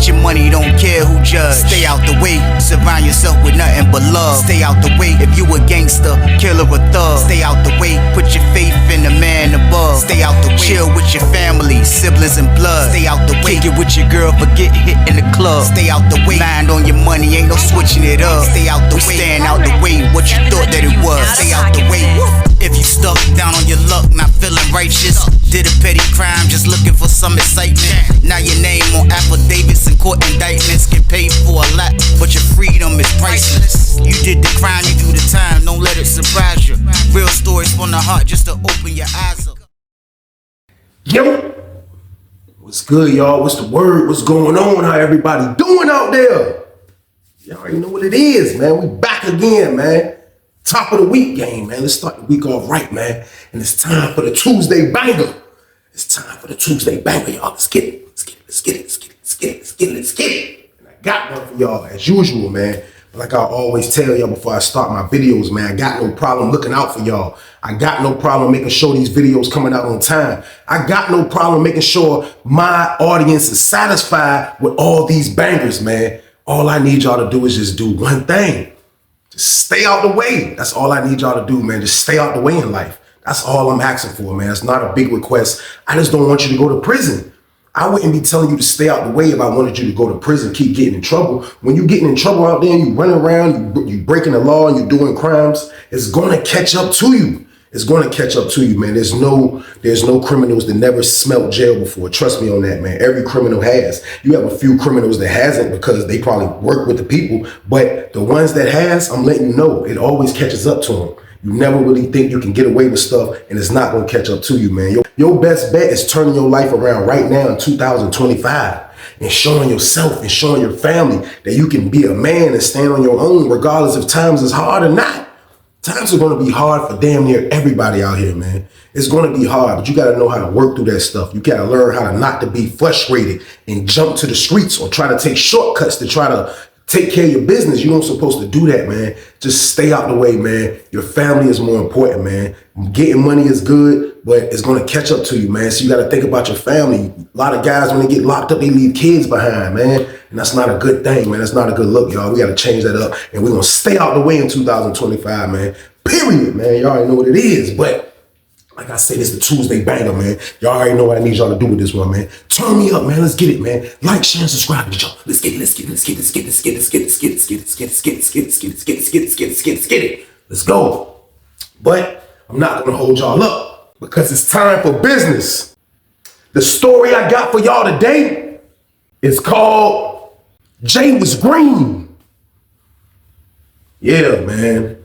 Get your money, don't care who judge. Stay out the way, surround yourself with nothing but love. Stay out the way, if you a gangster, killer or thug. Stay out the way, put your faith in the man above. Stay out the way, chill with your family, siblings and blood. Stay out the way, kick it with your girl, forget hit in the club. Stay out the way, mind on your money, ain't no switching it up. Stay out the way, stand out the way, what you thought that it was. Stay out the way. If you stuck down on your luck, not feeling righteous, did a petty crime, just looking for some excitement. Now your name on affidavits and court indictments, get paid for a lot, but your freedom is priceless. You did the crime, you do the time, don't let it surprise you. Real stories from the heart, just to open your eyes up. Yo, what's good, y'all? What's the word? What's going on? How everybody doing out there? Y'all already know what it is, man. We back again, man. Top of the week game, man. Let's start the week off right, man. And it's time for the Tuesday banger. It's time for the Tuesday banger, y'all. Let's get it. Let's get it. Let's get it. Let's get it. Let's get it. Let's get it. Let's get it. And I got one for y'all as usual, man. But like I always tell y'all before I start my videos, man, I got no problem looking out for y'all. I got no problem making sure these videos coming out on time. I got no problem making sure my audience is satisfied with all these bangers, man. All I need y'all to do is just do one thing. Just stay out the way. That's all I need y'all to do, man. Just stay out the way in life. That's all I'm asking for, man. It's not a big request. I just don't want you to go to prison. I wouldn't be telling you to stay out the way if I wanted you to go to prison, keep getting in trouble. When you getting in trouble out there and you running around, you breaking the law and you doing crimes, it's going to catch up to you. It's going to catch up to you, man. There's no criminals that never smelled jail before. Trust me on that, man. Every criminal has. You have a few criminals that hasn't because they probably work with the people. But the ones that has, I'm letting you know, it always catches up to them. You never really think you can get away with stuff and it's not going to catch up to you, man. Your best bet is turning your life around right now in 2025 and showing yourself and showing your family that you can be a man and stand on your own regardless if times is hard or not. Times are going to be hard for damn near everybody out here, man. It's going to be hard, but you got to know how to work through that stuff. You got to learn how to not to be frustrated and jump to the streets or try to take shortcuts to try to take care of your business. You aren't supposed to do that, man. Just stay out the way, man. Your family is more important, man. Getting money is good, but it's going to catch up to you, man. So you got to think about your family. A lot of guys, when they get locked up, they leave kids behind, man. And that's not a good thing, man. That's not a good look, y'all. We got to change that up. And we're going to stay out the way in 2025, man. Period, man. Y'all already know what it is. But like I said, it's the Tuesday banger, man. Y'all already know what I need y'all to do with this one, man. Turn me up, man. Let's get it, man. Like, share, and subscribe to y'all. Let's get it. Let's get it. Let's get it. Let's get it. Let's get it. Let's get it. Let's get it. Let's get it. Let's get it. Let's get it. Let's get it. Let's get it. Let's get it. Let's get it. Let's go. But I'm not going to hold y'all up because it's time for business. The story I got for y'all today is called James Green. Yeah, man.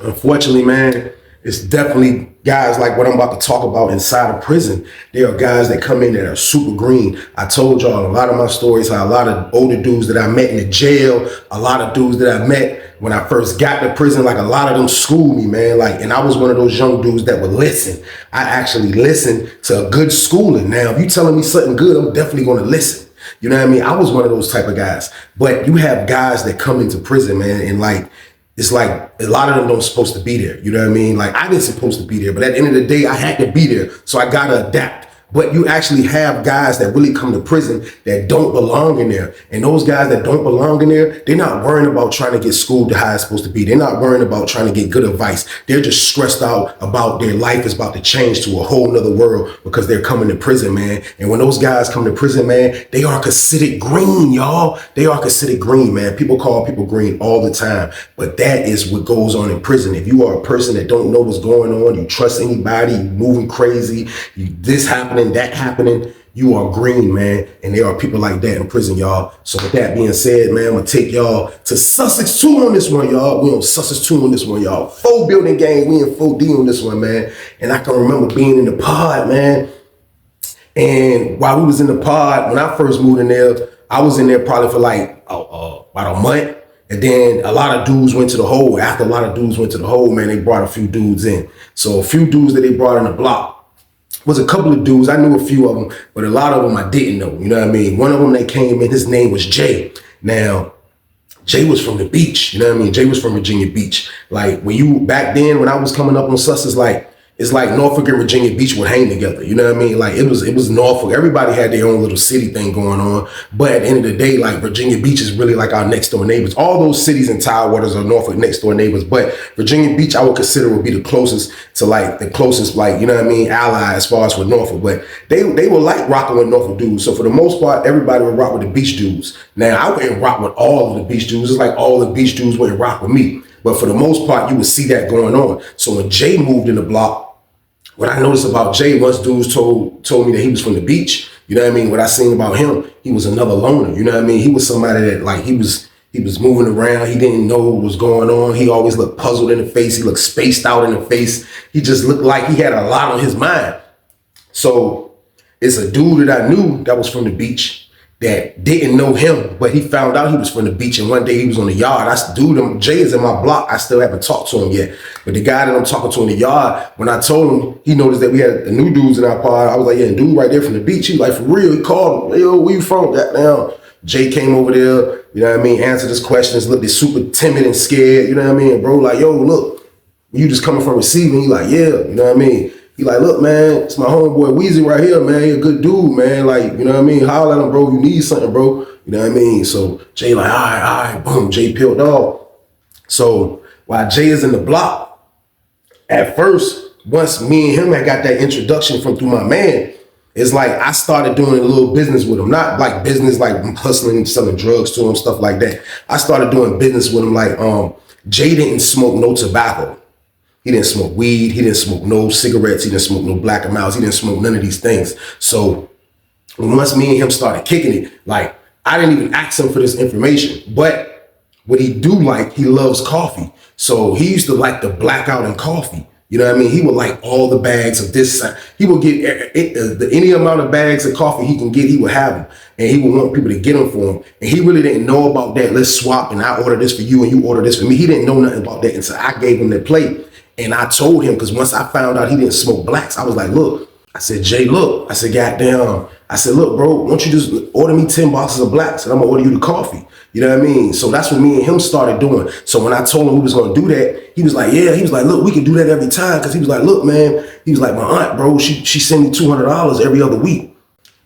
Unfortunately, man, it's definitely guys like what I'm about to talk about inside of prison. There are guys that come in that are super green. I told y'all a lot of my stories, how a lot of older dudes that I met in the jail, a lot of dudes that I met when I first got to prison, like a lot of them schooled me, man. Like, and I was one of those young dudes that would listen. I actually listened to a good schooling. Now, if you telling me something good, I'm definitely going to listen. You know what I mean? I was one of those type of guys. But you have guys that come into prison, man, and like, it's like a lot of them don't supposed to be there. You know what I mean? Like, I didn't supposed to be there, but at the end of the day, I had to be there. So I got to adapt. But you actually have guys that really come to prison that don't belong in there. And those guys that don't belong in there, they're not worrying about trying to get schooled to how it's supposed to be. They're not worrying about trying to get good advice. They're just stressed out about their life is about to change to a whole nother world because they're coming to prison, man. And when those guys come to prison, man, they are considered green, y'all. They are considered green, man. People call people green all the time. But that is what goes on in prison. If you are a person that don't know what's going on, you trust anybody, you moving crazy, this happening, that happening, you are green, man. And there are people like that in prison, y'all. So with that being said, man, I'm gonna take y'all to Sussex 2 on this one, y'all. We on Sussex 2 on this one, y'all. 4 building game, we in 4D on this one, man. And I can remember being in the pod, man. And while we was in the pod, when I first moved in there, I was in there probably for like about a month. And then a lot of dudes went to the hole. After a lot of dudes went to the hole, man, they brought a few dudes in. So a few dudes that they brought in the block was a couple of dudes. I knew a few of them, but a lot of them I didn't know. You know what I mean? One of them that came in, his name was Jay. Now, Jay was from the beach. You know what I mean? Jay was from Virginia Beach. Like when you, back then when I was coming up on Sussex, like it's like Norfolk and Virginia Beach would hang together. You know what I mean? Like it was Norfolk. Everybody had their own little city thing going on. But at the end of the day, like Virginia Beach is really like our next door neighbors. All those cities in Tidewaters are Norfolk next door neighbors. But Virginia Beach, I would consider would be the closest to like the closest, like, you know what I mean, ally as far as with Norfolk. But they were like rocking with Norfolk dudes. So for the most part, everybody would rock with the beach dudes. Now I wouldn't rock with all of the beach dudes. It's like all the beach dudes wouldn't rock with me. But for the most part, you would see that going on. So when Jay moved in the block, what I noticed about Jay, once dudes told me that he was from the beach, you know what I mean? What I seen about him, he was another loner. You know what I mean? He was somebody that like he was moving around. He didn't know what was going on. He always looked puzzled in the face. He looked spaced out in the face. He just looked like he had a lot on his mind. So it's a dude that I knew that was from the beach that didn't know him, but he found out he was from the beach, and one day he was on the yard. Jay is in my block. I still haven't talked to him yet. But the guy that I'm talking to in the yard, when I told him, he noticed that we had the new dudes in our pod. I was like, yeah, dude right there from the beach. He was like, for real? He called him. Yo, where you from? Goddamn. Jay came over there, you know what I mean, answered his questions, looked super timid and scared, you know what I mean? And bro, like, yo, look, you just coming from receiving? He like, yeah, you know what I mean? He like, look, man, it's my homeboy Weezy right here, man. He a good dude, man. Like, you know what I mean? Holler at him, bro. You need something, bro. You know what I mean? So Jay like, all right, boom. Jay peeled off. So while Jay is in the block, at first, once me and him had got that introduction from through my man, it's like I started doing a little business with him. Not like business, like hustling, selling drugs to him, stuff like that. I started doing business with him. Like, Jay didn't smoke no tobacco. He didn't smoke weed. He didn't smoke no cigarettes. He didn't smoke no Black and Milds. He didn't smoke none of these things. So once me and him started kicking it, like I didn't even ask him for this information. But what he do like, he loves coffee. So he used to like the blackout in coffee. You know what I mean? He would like all the bags of this. He would get any amount of bags of coffee he can get, he would have them. And he would want people to get them for him. And he really didn't know about that. Let's swap and I order this for you and you order this for me. He didn't know nothing about that. And so I gave him the plate. And I told him, because once I found out he didn't smoke blacks, I was like, look, I said, Jay, look, I said, goddamn. I said, look, bro, why don't you just order me 10 boxes of blacks and I'm gonna order you the coffee. You know what I mean? So that's what me and him started doing. So when I told him we was gonna do that, he was like, yeah, he was like, look, we can do that every time. Cause he was like, look, man, he was like, my aunt, bro, she sent me $200 every other week.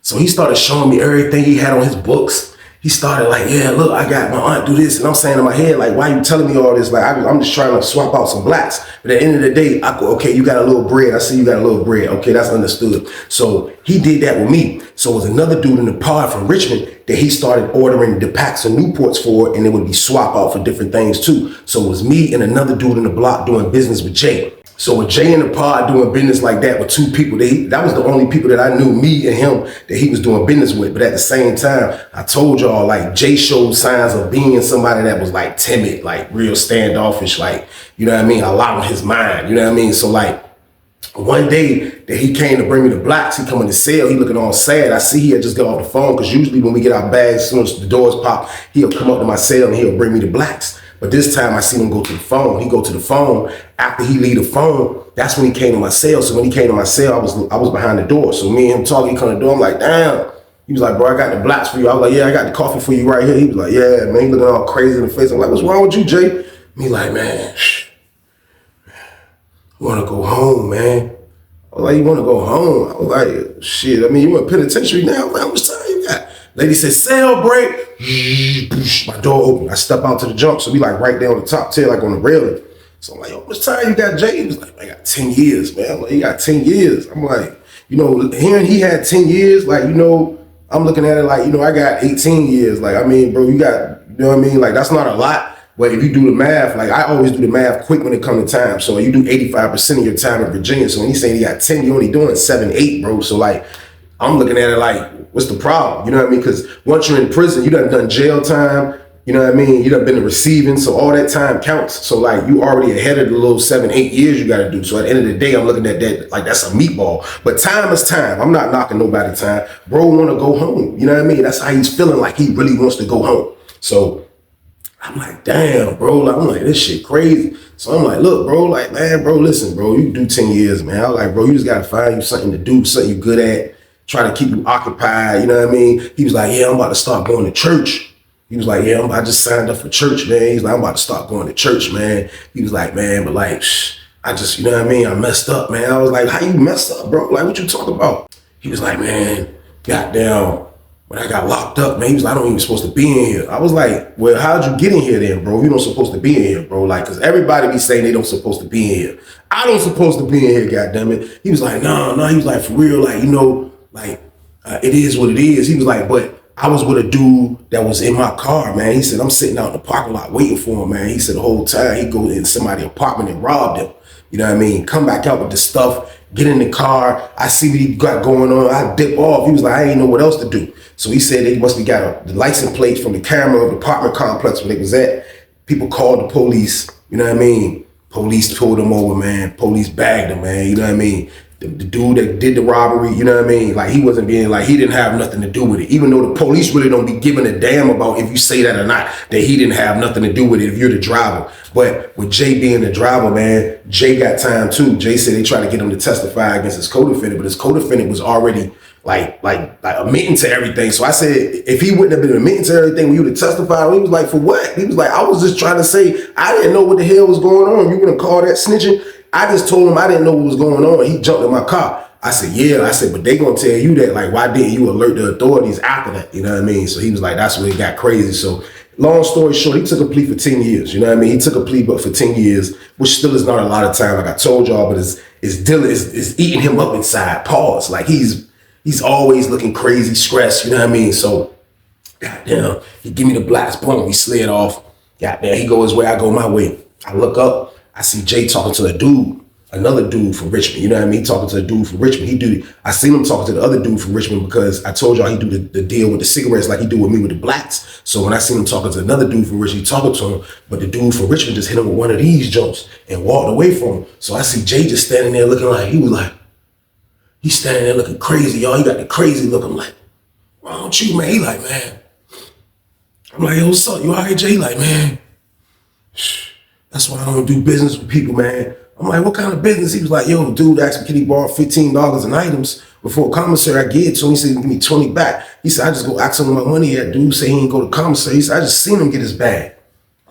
So he started showing me everything he had on his books. He started like, yeah, look, I got my aunt do this. And I'm saying in my head, like, why are you telling me all this? Like, I'm just trying to swap out some blacks. But at the end of the day, I go, okay, you got a little bread. I see you got a little bread. Okay, that's understood. So he did that with me. So it was another dude in the pod from Richmond that he started ordering the packs of Newports for, and it would be swap out for different things too. So it was me and another dude in the block doing business with Jay. So with Jay in the pod doing business like that with two people, that was the only people that I knew, me and him, that he was doing business with. But at the same time, I told y'all, like, Jay showed signs of being somebody that was like timid, like real standoffish, like, you know what I mean, a lot on his mind, you know what I mean? So like one day that he came to bring me the blacks, he come in the cell, he looking all sad. I see he had just got off the phone, because usually when we get our bags, as soon as the doors pop, he'll come up to my cell and he'll bring me the blacks. But this time I see him go to the phone. He go to the phone. After he leave the phone, that's when he came to my cell. So when he came to my cell, I was behind the door. So me and him talking, he come to the door. I'm like, damn. He was like, bro, I got the blacks for you. I was like, yeah, I got the coffee for you right here. He was like, yeah, man. He looking all crazy in the face. I'm like, what's wrong with you, Jay? Me like, man, I want to go home, man. I was like, you want to go home? I was like, shit, I mean, you in penitentiary now? Like, how much time you got? Lady said, cell break. My door open. I step out to the jump. So we like right there on the top tier, like on the railing. So I'm like, yo, how much time you got, Jay? He was like, I got 10 years, man. I'm like, you got 10 years. I'm like, you know, hearing he had 10 years, like, you know, I'm looking at it like, you know, I got 18 years. Like, I mean, bro, you got, you know what I mean? Like, that's not a lot. But if you do the math, like I always do the math quick when it comes to time. So you do 85% of your time in Virginia. So when he's saying he got 10, you're only doing 7, 8, bro. So like, I'm looking at it like, what's the problem? You know what I mean? Because once you're in prison, you done jail time. You know what I mean? You done been to receiving. So all that time counts. So like you already ahead of the little 7, 8 years you got to do. So at the end of the day, I'm looking at that like that's a meatball. But time is time. I'm not knocking nobody time. Bro want to go home. You know what I mean? That's how he's feeling, like he really wants to go home. So I'm like, damn, bro. Like, I'm like, this shit crazy. So I'm like, look, bro, like, man, bro, listen, bro, you do 10 years, man. I was like, bro, you just got to find you something to do, something you're good at, try to keep you occupied. You know what I mean? He was like, yeah, I'm about to start going to church. He was like, yeah, I just signed up for church, man. He's like, I'm about to start going to church, man. He was like, man, but like, I just, you know what I mean? I messed up, man. I was like, how you messed up, bro? Like, what you talking about? He was like, man, goddamn, when I got locked up, man, he was like, I don't even supposed to be in here. I was like, well, how'd you get in here then, bro? You don't supposed to be in here, bro. Like, cause everybody be saying they don't supposed to be in here. I don't supposed to be in here, goddammit. He was like, no. He was like, for real, like, you know, like, it is what it is. He was like, but I was with a dude that was in my car, man. He said, I'm sitting out in the parking lot waiting for him, man. He said the whole time he go in somebody's apartment and robbed him. You know what I mean? Come back out with the stuff, get in the car. I see what he got going on. I dip off. He was like, I ain't know what else to do. So he said they must have got the license plates from the camera of the apartment complex where they was at. People called the police. You know what I mean? Police pulled him over, man. Police bagged him, man. You know what I mean? The dude that did the robbery, you know what I mean? Like, he wasn't being like, he didn't have nothing to do with it. Even though the police really don't be giving a damn about if you say that or not, that he didn't have nothing to do with it if you're the driver. But with Jay being the driver, man, Jay got time too. Jay said they tried to get him to testify against his co-defendant, but his co-defendant was already like admitting to everything. So I said, if he wouldn't have been admitting to everything when you would have testified, he was like, for what? He was like, I was just trying to say, I didn't know what the hell was going on. You wouldn't call that snitching? I just told him I didn't know what was going on. He jumped in my car. I said, yeah. I said, but they gonna tell you that. Like, why didn't you alert the authorities after that? You know what I mean? So he was like, that's when it got crazy. So long story short, he took a plea for 10 years. You know what I mean? He took a plea but for 10 years, which still is not a lot of time, like I told y'all, but it's eating him up inside. Pause. Like, he's always looking crazy, stressed, you know what I mean? So, goddamn, he give me the blast, boom, he slid off. Goddamn, he go his way, I go my way. I look up, I see Jay talking to a dude, another dude from Richmond, you know what I mean? Talking to a dude from Richmond. I seen him talking to the other dude from Richmond because I told y'all he do the deal with the cigarettes like he do with me with the blacks. So when I seen him talking to another dude from Richmond, he talking to him, but the dude from Richmond just hit him with one of these jumps and walked away from him. So I see Jay just standing there looking like, he's standing there looking crazy, y'all. He got the crazy look. I'm like, why don't you, man? He like, man. I'm like, yo, what's up? You all right, Jay? He like, man, that's why I don't do business with people, man. I'm like, what kind of business? He was like, yo, dude asked me, can he borrow $15 in items before commissary? I get it to him. He said, give me 20 back. He said, I just go ask him where my money at. Dude say he ain't go to commissary. He said, I just seen him get his bag.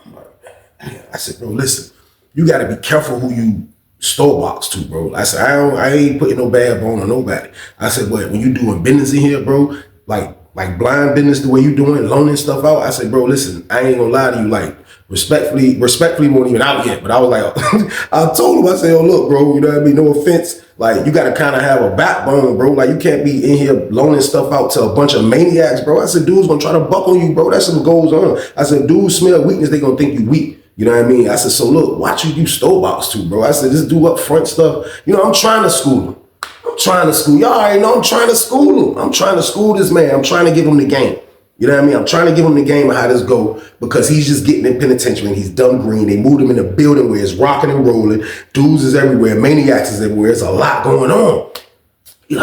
I'm like, man. I said, bro, listen, you got to be careful who you store box to, bro. I said, I ain't putting no bad bone on nobody. I said, but when you doing business in here, bro, like blind business the way you doing, loaning stuff out, I said, bro, listen, I ain't gonna lie to you, like, respectfully won't even out yet. But I was like, I told him, I said, oh, look, bro, you know what I mean? No offense. Like, you got to kind of have a backbone, bro. Like, you can't be in here loaning stuff out to a bunch of maniacs, bro. I said, dudes gonna try to buck on you, bro. That's what goes on. I said, dudes smell weakness, they gonna think you weak. You know what I mean? I said, so look, watch you do store box too, bro. I said, just do up front stuff. You know, I'm trying to school him. Y'all already know I'm trying to school him. I'm trying to school this man. I'm trying to give him the game. You know what I mean? I'm trying to give him the game of how this go because he's just getting in penitentiary and he's dumb green. They moved him in a building where it's rocking and rolling. Dudes is everywhere. Maniacs is everywhere. There's a lot going on. He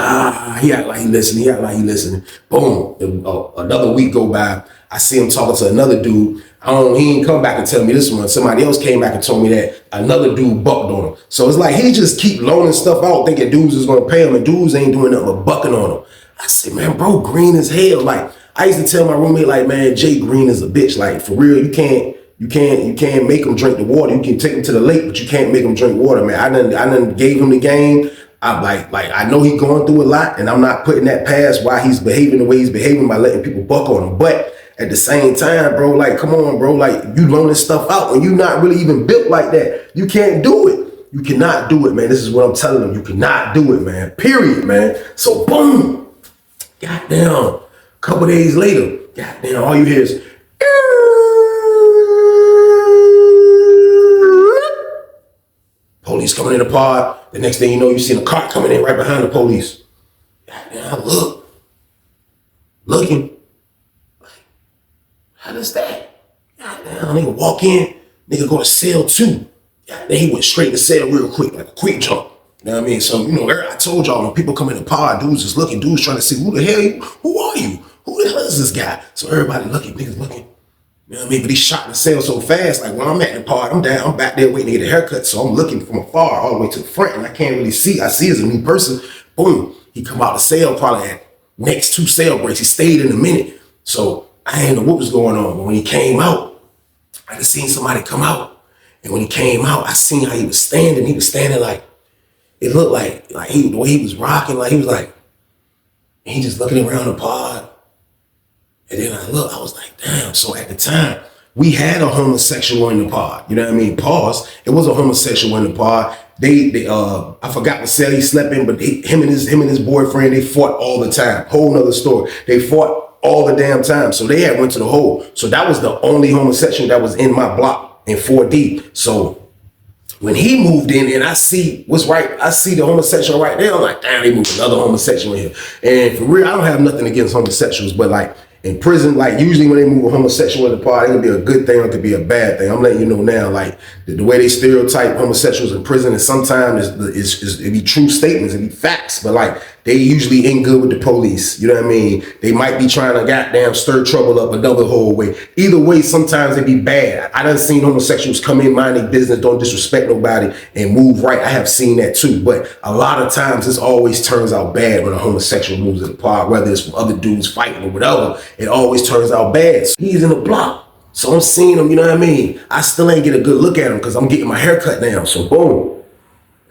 act like he listening. Boom. Another week go by. I see him talking to another dude. He ain't come back and tell me this one. Somebody else came back and told me that another dude bucked on him. So it's like he just keep loaning stuff out thinking dudes is going to pay him and dudes ain't doing nothing but bucking on him. I said, man, bro, green as hell. Like, I used to tell my roommate, like, man, Jay Green is a bitch. Like, for real, you can't make him drink the water. You can take him to the lake, but you can't make him drink water, man. I done gave him the game. I'm like I know he's going through a lot, and I'm not putting that past why he's behaving the way he's behaving by letting people buck on him. But at the same time, bro, like, come on, bro, like, you loaning stuff out when you not really even built like that. You can't do it. You cannot do it, man. This is what I'm telling them. You cannot do it, man. Period, man. So boom, goddamn. Couple days later, goddamn, all you hear is police coming in the pod. The next thing you know, you see a car coming in right behind the police. Goddamn, I looking. Like, how does that? Goddamn, nigga walk in, nigga go to cell 2. Goddamn, he went straight to cell real quick, like a quick jump. You know what I mean? So, you know, I told y'all when people come in the pod, dudes just looking, dudes trying to see who the hell who are you? Who the hell is this guy? So everybody looking, niggas looking. You know what I mean? But he shot the cell so fast, like when I'm at the part, I'm back there waiting to get a haircut. So I'm looking from afar all the way to the front and I can't really see. I see as a new person. Boom. He come out the cell probably at next 2 cell breaks. He stayed in a minute. So I didn't know what was going on. But when he came out, I just seen somebody come out And when he came out, I seen how he was standing. He was standing like, it looked like the way he was rocking, like he was like, he just looking around the pod. And then I was like, damn. So at the time, we had a homosexual in the pod. You know what I mean? Pause. It was a homosexual in the pod. They I forgot what cell he slept in, but him and his boyfriend, they fought all the time. Whole nother story. They fought all the damn time. So they had went to the hole. So that was the only homosexual that was in my block in 4D. So when he moved in and I see what's right, I see the homosexual right there. I'm like, damn, they moved another homosexual in here. And for real, I don't have nothing against homosexuals, but like in prison, like usually when they move a homosexual in the pod, it can be a good thing or it could be a bad thing. I'm letting you know now, like the way they stereotype homosexuals in prison, and sometimes it be true statements, it be facts, but like they usually ain't good with the police. You know what I mean? They might be trying to goddamn stir trouble up another whole way. Either way, sometimes they be bad. I done seen homosexuals come in, mind their business, don't disrespect nobody, and move right. I have seen that too. But a lot of times, this always turns out bad when a homosexual moves in the pod, whether it's from other dudes fighting or whatever. It always turns out bad. So he's in the block. So I'm seeing him, you know what I mean? I still ain't get a good look at him because I'm getting my hair cut now. So boom.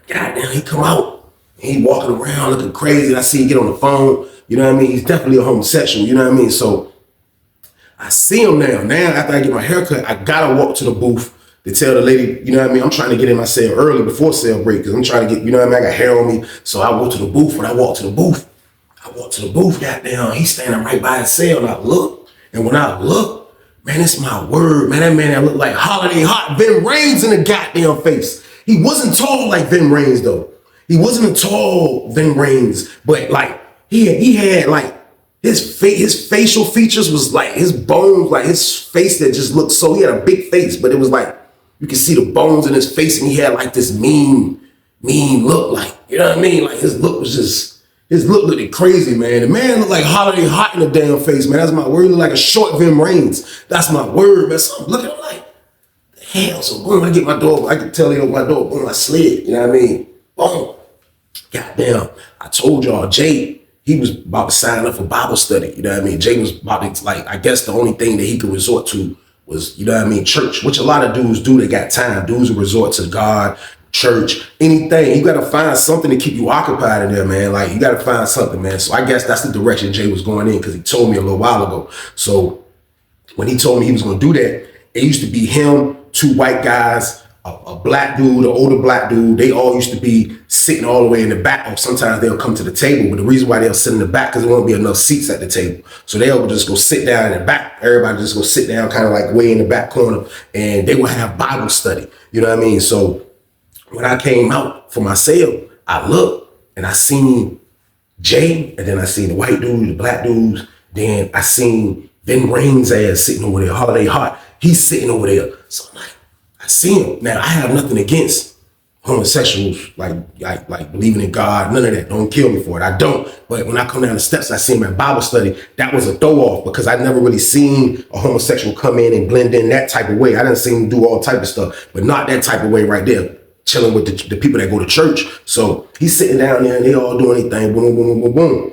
Goddamn, he come out. He walking around looking crazy. And I see him get on the phone. You know what I mean? He's definitely a homosexual. You know what I mean? So I see him now. Now, after I get my hair cut, I gotta walk to the booth to tell the lady, you know what I mean? I'm trying to get in my cell early before cell break because I'm trying to get, you know what I mean? I got hair on me. So I go to the booth. When I walk to the booth, goddamn, he's standing right by his cell. And I look. And when I look, man, it's my word. Man, that looked like Holiday Hot Vin Raines in the goddamn face. He wasn't tall like Vin Raines, though. He wasn't a tall Vin Raines, but like he had like his facial features was like his bones, like his face that just looked so, he had a big face, but it was like you could see the bones in his face, and he had like this mean look, like, you know what I mean? Like his look looked crazy, man. The man looked like Holiday Hot in the damn face, man. That's my word. He looked like a short Vin Raines. That's my word, man. So I'm looking, I'm like, the hell? So boom, I get my door. I could tell he opened my door. Boom, I slid. You know what I mean? Boom. Goddamn. I told y'all, Jay, he was about to sign up for Bible study. You know what I mean? Jay was about to, like, I guess the only thing that he could resort to was, you know what I mean, church, which a lot of dudes do. They got time. Dudes who resort to God, church, anything. You got to find something to keep you occupied in there, man. Like, you got to find something, man. So I guess that's the direction Jay was going in because he told me a little while ago. So when he told me he was going to do that, it used to be him, two white guys, a black dude, an older black dude. They all used to be sitting all the way in the back, or sometimes they'll come to the table. But the reason why they'll sit in the back because there won't be enough seats at the table. So they'll just go sit down in the back. Everybody just go sit down kind of like way in the back corner, and they will have Bible study. You know what I mean? So when I came out for my cell, I looked and I seen Jay, and then I seen the white dude, the black dudes. Then I seen Vin Raines' ass sitting over there, Holiday Hot. He's sitting over there. So I'm like, I see him. Now, I have nothing against homosexuals, like believing in God, none of that. Don't kill me for it. I don't. But when I come down the steps, I see him at Bible study. That was a throw off because I never really seen a homosexual come in and blend in that type of way. I didn't see him do all type of stuff, but not that type of way right there, chilling with the people that go to church. So he's sitting down there and they all doing anything. Boom, boom, boom, boom, boom.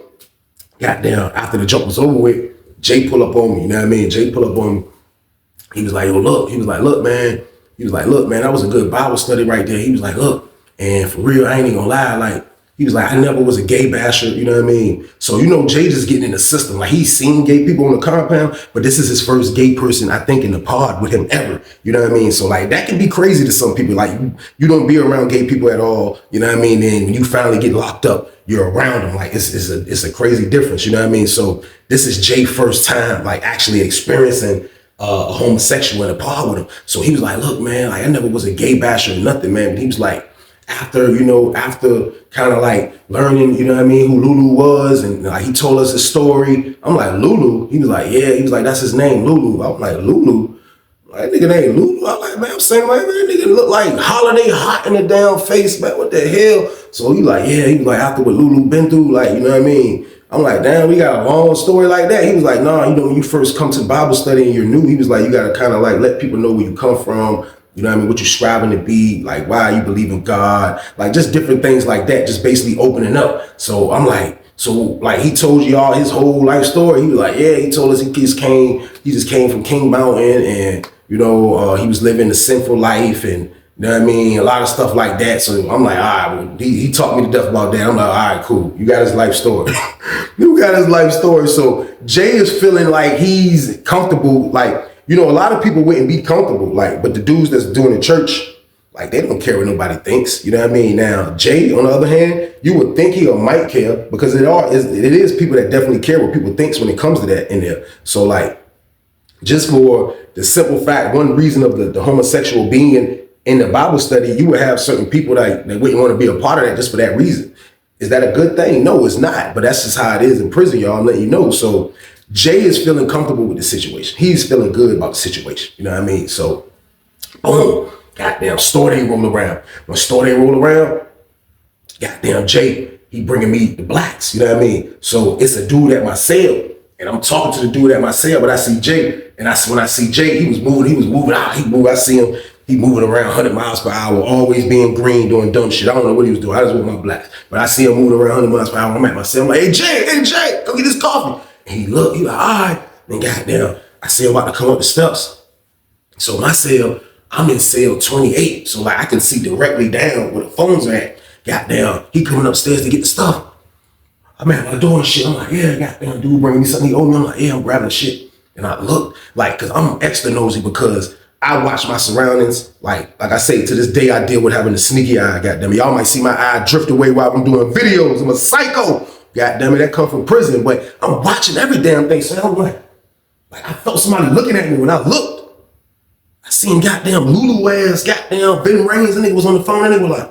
Goddamn, after the jump was over with, Jay pull up on me. You know what I mean? Jay pull up on me. He was like, yo, look. He was like, look, man. He was like, look, man, that was a good Bible study right there. He was like, look, and for real, I ain't even gonna lie. Like, he was like, I never was a gay basher, you know what I mean? So, you know, Jay just getting in the system. Like, he's seen gay people on the compound, but this is his first gay person, I think, in the pod with him ever. You know what I mean? So, like, that can be crazy to some people. Like, you don't be around gay people at all, you know what I mean? And when you finally get locked up, you're around them. Like, it's a crazy difference, you know what I mean? So, this is Jay's first time, like, actually experiencing a homosexual in a pod with him. So he was like, look, man, like I never was a gay basher or nothing, man. But he was like, after kind of like learning, you know what I mean, who Lulu was, and like he told us his story. I'm like, Lulu? He was like, yeah. He was like, that's his name, Lulu. I'm like, Lulu? Like, nigga named Lulu? I'm like, man, I'm saying, like, man, nigga look like Holiday Hot in the damn face, man. What the hell? So he like, yeah, he was like, after what Lulu been through, like, you know what I mean? I'm like, damn, we got a long story like that. He was like, nah, you know, when you first come to Bible study and you're new, he was like, you got to kind of like let people know where you come from. You know what I mean? What you're striving to be, like why you believe in God, like just different things like that, just basically opening up. So I'm like, so like he told you all his whole life story. He was like, yeah, he told us he just came from King Mountain and, you know, he was living a sinful life and You know what I mean? A lot of stuff like that. So I'm like, all right, well, he taught me to death about that. I'm like, all right, cool. You got his life story. You got his life story. So Jay is feeling like he's comfortable. Like, you know, a lot of people wouldn't be comfortable. Like, but the dudes that's doing the church, like, they don't care what nobody thinks. You know what I mean? Now, Jay, on the other hand, you would think he might care, because it is people that definitely care what people thinks when it comes to that in there. So, like, just for the simple fact, one reason of the homosexual being in the Bible study, you would have certain people that wouldn't want to be a part of that just for that reason. Is that a good thing? No, it's not. But that's just how it is in prison, y'all. I'm letting you know. So Jay is feeling comfortable with the situation. He's feeling good about the situation. You know what I mean? So, boom. Goddamn, store day roll around. When store day roll around, goddamn Jay, he bringing me the blacks. You know what I mean? So it's a dude at my cell, and I'm talking to the dude at my cell, but I see Jay, and when I see Jay, he was moving out. I see him, he moving around 100 miles per hour, always being green, doing dumb shit. I don't know what he was doing. I just want my blacks, but I see him moving around 100 miles per hour. I'm at my cell. I'm like, hey Jay, go get this coffee. And he like, all right. And goddamn, I see him about to come up the steps. So my cell, I'm in cell 28, so like I can see directly down where the phones are at. Goddamn, he coming upstairs to get the stuff. I'm at my door and shit. I'm like, yeah, goddamn, dude bringing me something. He owed me. I'm like, yeah, I'm grabbing the shit. And I look, like, cause I'm extra nosy, because I watch my surroundings. Like I say, to this day, I deal with having a sneaky eye. Goddamn it, y'all might see my eye drift away while I'm doing videos. I'm a psycho. Goddamn it, that come from prison. But I'm watching every damn thing. So I'm like I felt somebody looking at me when I looked. I seen goddamn Lulu ass, goddamn Ben Rains, and nigga was on the phone, and they were like,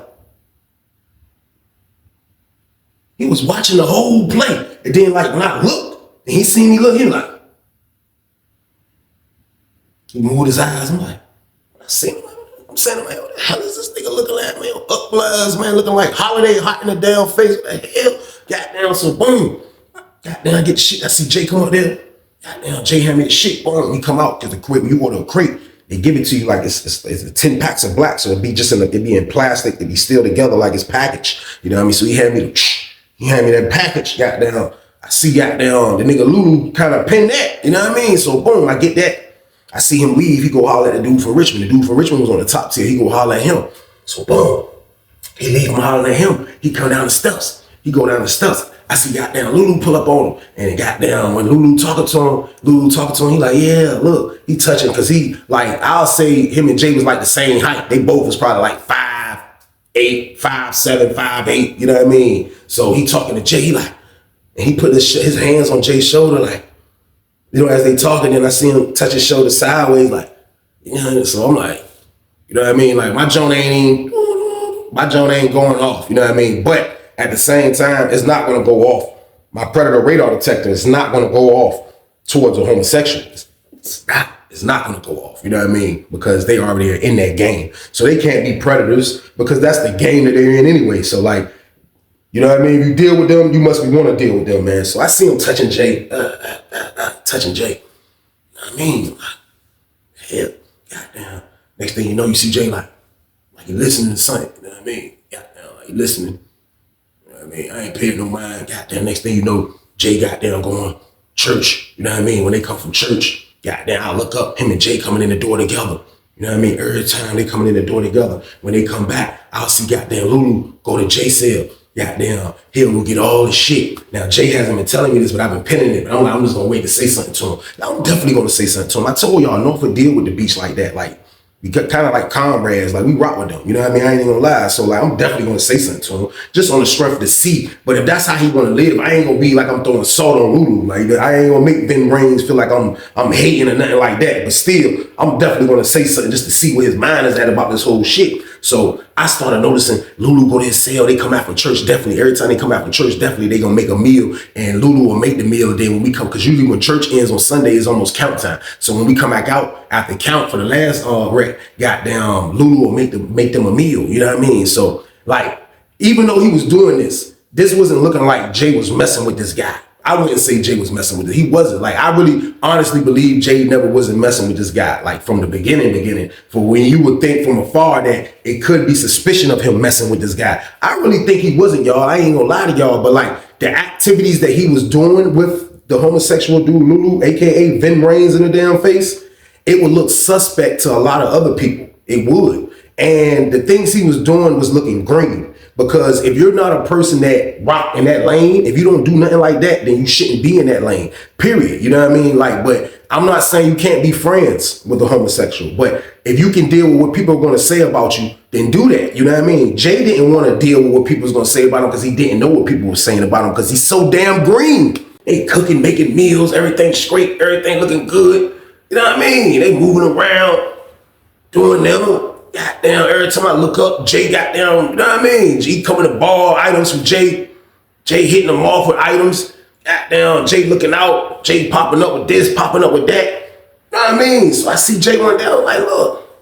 he was watching the whole play. And then like when I looked, and he seen me look, he was like, he moved his eyes. I'm like, I seen him. I'm saying, man, what the hell is this nigga looking at, man? Up bloods, man, looking like Holiday hot in the damn face. What the hell? Goddamn, so boom. Goddamn, I get the shit. I see Jay come up there. Goddamn, Jay hand me the shit. Boom, he come out, because the crate, when you order a crate, they give it to you like it's 10 packs of black, so it'd be just it'd be in plastic, it'd be still together like it's packaged. You know what I mean? So he handed me that package. Goddamn, I see goddamn the nigga Lulu kind of pin that. You know what I mean? So boom, I get that. I see him leave. He go holler at the dude from Richmond. The dude from Richmond was on the top tier. He go holler at him. So boom, he leave him hollering at him. He come down the steps. He go down the steps. I see goddamn Lulu pull up on him, and goddamn when Lulu talking to him, he like, yeah, look, he touching, because he like, I'll say him and Jay was like the same height. They both was probably like 5'8", 5'7", 5'8", you know what I mean? So he talking to Jay, he like, and he put his hands on Jay's shoulder, like, you know, as they talking, and I see him touch his shoulder sideways, like, you know, so I'm like, you know what I mean? Like my joint ain't going off, you know what I mean? But at the same time, it's not going to go off. My predator radar detector is not going to go off towards a homosexual. It's not going to go off. You know what I mean? Because they already are in that game. So they can't be predators, because that's the game that they're in anyway. So like, you know what I mean? If you deal with them, you must want to deal with them, man. So I see him touching Jay. Touching Jay. You know what I mean? Hell, goddamn. Next thing you know, you see Jay like he listening to something. You know what I mean? Goddamn, like he listening. I mean, I ain't paying no mind. Goddamn, next thing you know, Jay goddamn going church. You know what I mean? When they come from church, goddamn, I look up, him and Jay coming in the door together. You know what I mean? Every time they coming in the door together, when they come back, I'll see goddamn Lulu go to Jay's cell. Goddamn, he'll go get all the shit. Now, Jay hasn't been telling me this, but I've been pinning it. But I'm just gonna wait to say something to him. Now, I'm definitely gonna say something to him. I told y'all, Norfolk deal with the beach like that. Like, we got kind of like comrades, like we rock with them. You know what I mean? I ain't even gonna lie. So like, I'm definitely gonna say something to him, just on the strength to see. But if that's how he wanna live, I ain't gonna be like I'm throwing salt on Lulu. Like I ain't gonna make Ben Rains feel like I'm hating or nothing like that. But still, I'm definitely gonna say something just to see where his mind is at about this whole shit. So I started noticing Lulu go to his cell. They come out from church, definitely. Every time they come out from church, definitely they gonna make a meal, and Lulu will make the meal. Then when we come, because usually when church ends on Sunday, it's almost count time. So when we come back out after count for the last rec, goddamn, Lulu will make them a meal. You know what I mean? So like, even though he was doing this wasn't looking like Jay was messing with this guy. I wouldn't say Jay was messing with it. He wasn't. Like, I really honestly believe Jay never wasn't messing with this guy. Like, from the beginning. For when you would think from afar that it could be suspicion of him messing with this guy. I really think he wasn't, y'all. I ain't gonna lie to y'all. But like, the activities that he was doing with the homosexual dude, Lulu, aka Ben Rains in the damn face, it would look suspect to a lot of other people. It would. And the things he was doing was looking green. Because if you're not a person that rock in that lane, if you don't do nothing like that, then you shouldn't be in that lane, period. You know what I mean? Like, but I'm not saying you can't be friends with a homosexual, but if you can deal with what people are going to say about you, then do that. You know what I mean? Jay didn't want to deal with what people was going to say about him because he didn't know what people were saying about him because he's so damn green. They cooking, making meals, everything straight, everything looking good. You know what I mean? They moving around, doing them. Goddamn, every time I look up, Jay got down, you know what I mean? He coming to ball items from Jay. Jay hitting them off with items. Goddamn, Jay looking out. Jay popping up with this, popping up with that. You know what I mean? So I see Jay one day, I was like, look.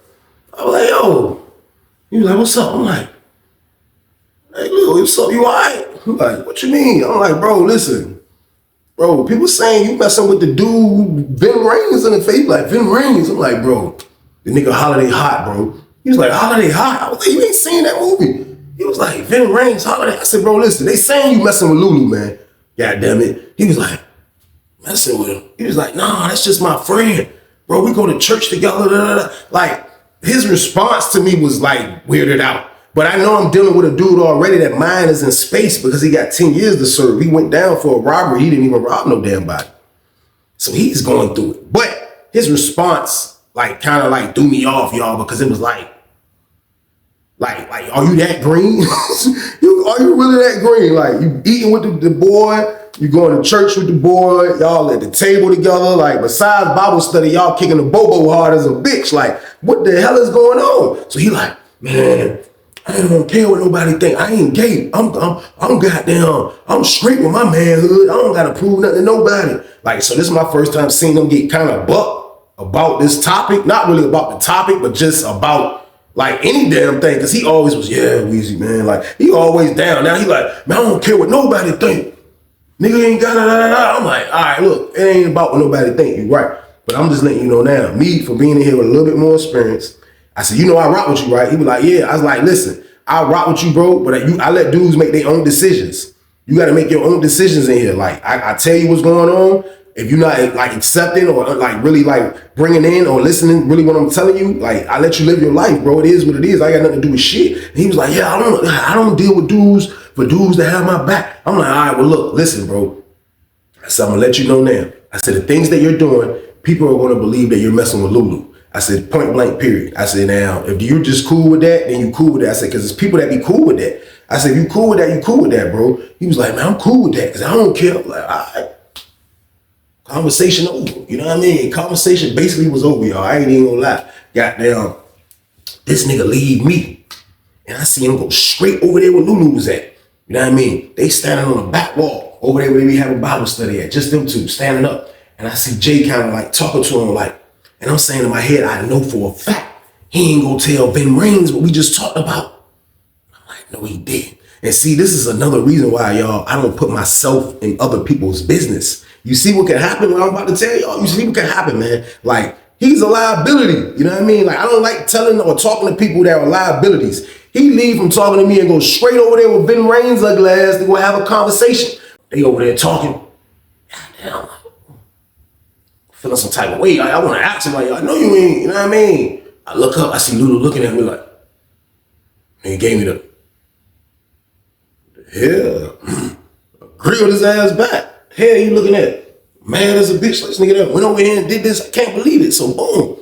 I was like, yo. He was like, what's up? I'm like, hey, Lulu, what's up? You all right? I'm like, what you mean? I'm like, bro, listen. Bro, people saying you messing with the dude, Vin Raines in the face. Like, Vin Raines. I'm like, bro, the nigga Holiday Hot, bro. He was like, Holiday Hot? I was like, you ain't seen that movie. He was like, Vin Raines, Holiday. I said, bro, listen, they saying you messing with Lulu, man. God damn it. He was like, messing with him. He was like, nah, that's just my friend. Bro, we go to church together. Da, da, da. Like, his response to me was like weirded out. But I know I'm dealing with a dude already that mind is in space because he got 10 years to serve. He went down for a robbery. He didn't even rob no damn body. So he's going through it. But his response, like, kind of like threw me off, y'all, because it was like, are you that green? Are you really that green? Like, you eating with the boy, you going to church with the boy, y'all at the table together. Like, besides Bible study, y'all kicking the bobo hard as a bitch. Like, what the hell is going on? So he like, man, I don't care what nobody think. I ain't gay. I'm goddamn, I'm straight with my manhood. I don't gotta prove nothing to nobody. Like, so this is my first time seeing them get kind of bucked about this topic. Not really about the topic, but just about like any damn thing, because he always was, yeah, Weezy, man. Like, he always down. Now he like, man, I don't care what nobody think. Nigga ain't got da. I'm like, all right, look, it ain't about what nobody think. You right. But I'm just letting you know now, me, for being in here with a little bit more experience, I said, you know I rock with you, right? He was like, yeah. I was like, listen, I rock with you, bro, but I let dudes make their own decisions. You got to make your own decisions in here. Like, I tell you what's going on. If you're not like accepting or like really like bringing in or listening really what I'm telling you, like I let you live your life, bro. It is what it is. I got nothing to do with shit. And he was like, yeah, I don't deal with dudes for dudes that have my back. I'm like, all right, well look, listen, bro. I said, I'm gonna let you know now. I said, the things that you're doing, people are gonna believe that you're messing with Lulu. I said, point blank, period. I said, now, if you're just cool with that, then you cool with that. I said, because there's people that be cool with that. I said, if you cool with that, you cool with that, bro. He was like, man, I'm cool with that because I don't care. I'm like, all right. Conversation over, you know what I mean? Conversation basically was over, y'all. I ain't even gonna lie. Goddamn, this nigga leave me. And I see him go straight over there where Lulu was at. You know what I mean? They standing on the back wall over there where they be having Bible study at. Just them two standing up. And I see Jay kind of like talking to him like, and I'm saying in my head, I know for a fact, he ain't gonna tell Vin Raines what we just talked about. I'm like, no, he did. And see, this is another reason why, y'all, I don't put myself in other people's business. You see what can happen when I'm about to tell y'all? You see what can happen, man? Like, he's a liability. You know what I mean? Like, I don't like telling or talking to people that are liabilities. He leave from talking to me and go straight over there with Vin Raines' ugly ass to go have a conversation. They over there talking. Goddamn. Feeling some type of way. I want to ask him, like, I know you ain't, you know what I mean? I look up, I see Lulu looking at me like, and he gave me the grilled his ass back. Hell, you looking at? Mad as a bitch. This nigga that went over here and did this. I can't believe it. So boom.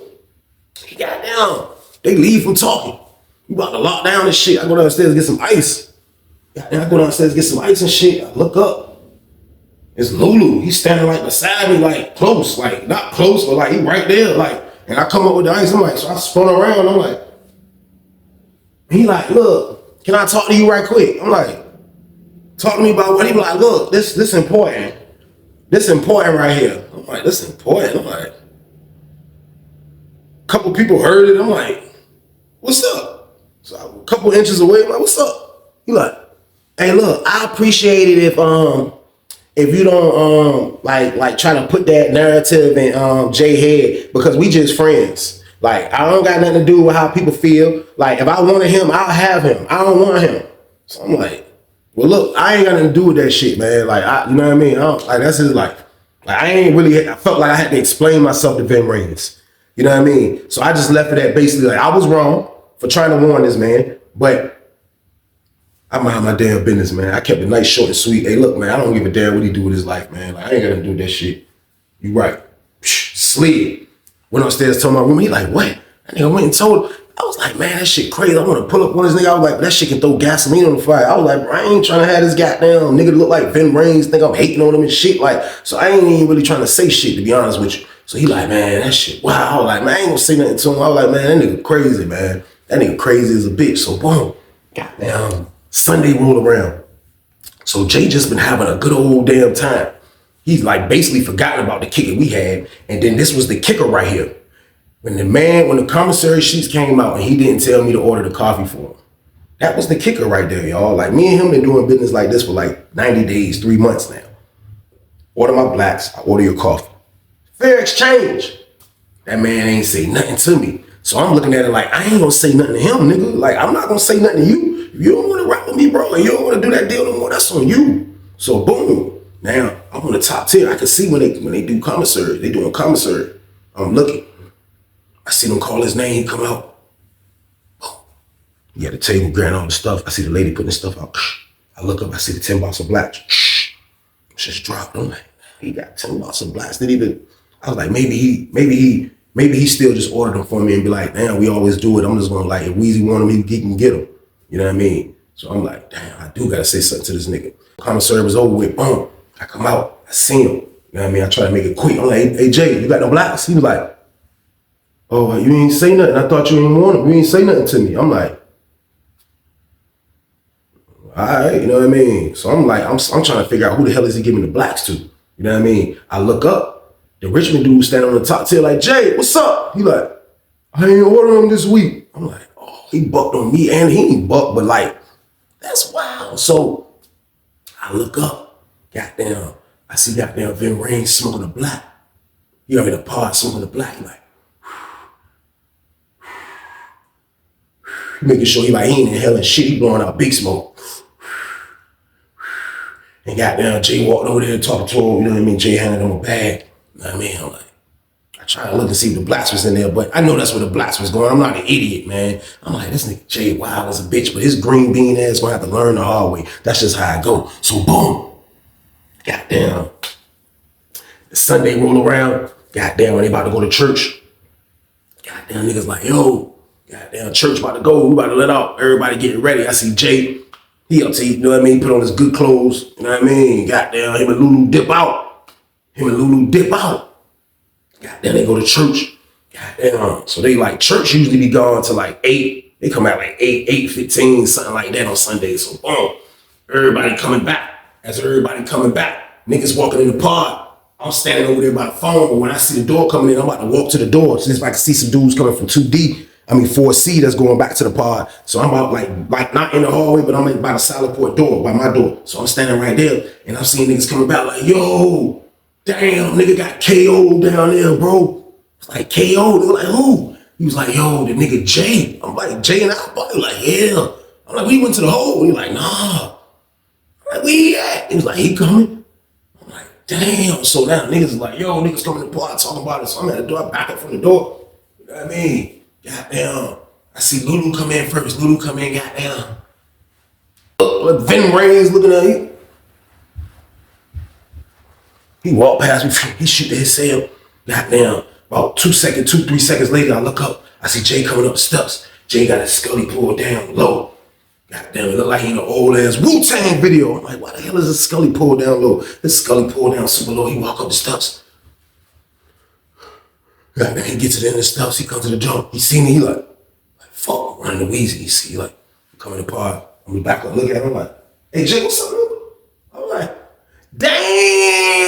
He got down. They leave from talking. We about to lock down this shit. I go downstairs and get some ice. And I go downstairs and get some ice and shit. I look up. It's Lulu. He's standing like beside me, like close. Like not close, but like he right there. Like, and I come up with the ice. I'm like, so I spun around. I'm like, he like, look, can I talk to you right quick? I'm like, talk to me about what? He be like, look, this important. This important right here. I'm like, this important. I'm like, a couple people heard it. I'm like, what's up? So I'm a couple inches away. I'm like, what's up? He like, hey, look, I appreciate it if you don't like try to put that narrative in Jay head because we just friends. Like, I don't got nothing to do with how people feel. Like, if I wanted him, I'll have him. I don't want him. So I'm like, well, look, I ain't got nothing to do with that shit, man. Like, you know what I mean? Like, that's his life. Like, I felt like I had to explain myself to Vin Raines. You know what I mean? So I just left it at basically like, I was wrong. for trying to warn this man, but I mind my damn business, man. I kept it nice, short, and sweet. Hey, look, man, I don't give a damn what he do with his life, man. Like, I ain't got to do that shit. You right. Slid. Went upstairs, told my room. He like, what? That nigga went and told him. I was like, man, that shit crazy. I want to pull up on this nigga. I was like, that shit can throw gasoline on the fire. I was like, bro, I ain't trying to have this goddamn nigga look like Vin Raines, think I'm hating on him and shit. Like, so I ain't even really trying to say shit, to be honest with you. So he like, man, that shit, wow. I was like, man, I ain't gonna say nothing to him. I was like, man, that nigga crazy, man. That nigga crazy as a bitch. So boom, goddamn, Sunday roll around. So Jay just been having a good old damn time. He's like basically forgotten about the kicker we had. And then this was the kicker right here. When the commissary sheets came out and he didn't tell me to order the coffee for him. That was the kicker right there, y'all. Like, me and him been doing business like this for like 90 days, 3 months now. Order my blacks, I order your coffee. Fair exchange. That man ain't say nothing to me. So I'm looking at it like, I ain't gonna say nothing to him, nigga. Like, I'm not gonna say nothing to you. If you don't wanna rap with me, bro, and you don't wanna do that deal no more, that's on you. So boom. Now, I'm on the top tier. I can see when they do commissary, they doing commissary. I'm looking. I see them call his name, he come out. Oh. He at the table grabbing all the stuff. I see the lady putting the stuff out. I look up, I see the 10 box of blacks. Just dropped. I'm like, he got 10 box of blacks. I was like, maybe he still just ordered them for me and be like, damn, we always do it. I'm just gonna like, if Weezy want him, he can get him. You know what I mean? So I'm like, damn, I do gotta say something to this nigga. Commissary was over with, boom. I come out, I see him. You know what I mean? I try to make it quick. I'm like, hey Jay, you got no blacks? He was like, oh, you ain't say nothing. I thought you didn't want him. You ain't say nothing to me. I'm like, all right, you know what I mean? So I'm like, I'm trying to figure out who the hell is he giving the blacks to? You know what I mean? I look up, the Richmond dude standing on the top tier like, Jay, what's up? He like, I ain't ordering him this week. I'm like, oh, he bucked on me, and he ain't bucked, but like, that's wild. So I look up, goddamn, I see goddamn Vin Raines smoking a black. He already in the pod smoking a black. He like, making sure he ain't inhaling shit. He blowing out big smoke. And goddamn, Jay walked over there and talked to him. You know what I mean? Jay handed him a bag. You know what I mean? I'm like, I try to look and see if the blacks was in there, but I know that's where the blacks was going. I'm not an idiot, man. I'm like, this nigga Jay wild as a bitch, but his green bean ass gonna have to learn the hard way. That's just how I go. So boom. Goddamn. The Sunday roll around. Goddamn, when they about to go to church. Goddamn, niggas like, yo, goddamn, church about to go. We about to let out. Everybody getting ready. I see Jay. He up to, you know what I mean? Put on his good clothes. You know what I mean? Goddamn, him and Lulu dip out. Goddamn, they go to church. Goddamn. So they like, church usually be gone to like 8. They come out like 8:15, something like that on Sundays. So boom. Everybody coming back. As everybody coming back, niggas walking in the pod. I'm standing over there by the phone, but when I see the door coming in, I'm about to walk to the door. Since I can see some dudes coming from 4C that's going back to the pod. So I'm about like not in the hallway, but I'm by the Solidport door, by my door. So I'm standing right there, and I'm seeing niggas coming back like, yo, damn, nigga got KO'd down there, bro. It's like KO'd. They were like, who? He was like, yo, the nigga Jay. I'm like, Jay and Alpha? He was like, yeah. I'm like, we went to the hole. He like, nah. I'm like, where he at? He was like, he coming. I'm like, damn. So now niggas is like, yo, niggas coming to the pod talking about it. So I'm at the door, back up from the door. You know what I mean? Goddamn. I see Lulu come in first. Lulu come in, goddamn. Look, Vin Raines looking at him. He walked past me. He shoot his cell. Goddamn. About 3 seconds later, I look up. I see Jay coming up the steps. Jay got his scully pulled down low. Goddamn, it look like he in an old ass Wu-Tang video. I'm like, why the hell is his scully pulled down low? His scully pulled down super low. He walk up the steps. Goddamn, he gets to the end of the steps. He comes to the door. He see me. He like fuck, running to Weezy. He see like coming to pod. I'm back up, look at him. I'm like, hey Jay, what's up? I'm like, damn.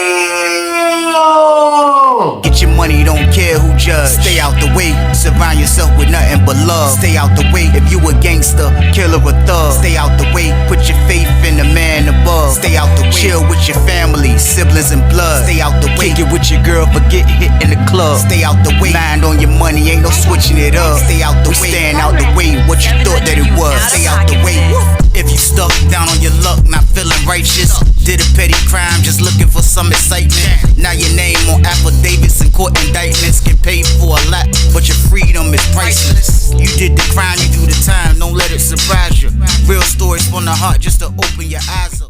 Get your money, don't care who judge. Stay out the way, surround yourself with nothing but love. Stay out the way if you a gangster, killer or thug. Stay out the way, put your faith in the man above. Stay out the way, chill with your family, siblings and blood. Stay out the way, kick it with your girl, forget hit in the club. Stay out the way, mind on your money, ain't no switching it up. Stay out the way, stand out the way, what you thought that it was. Stay out the way. If you stuck down on your luck, not feeling righteous, did a petty crime, just looking for some excitement. Now your name on affidavits and court indictments, get paid for a lot, but your freedom is priceless. You did the crime, you do Storytime, don't let it surprise you. Real stories from the heart just to open your eyes up.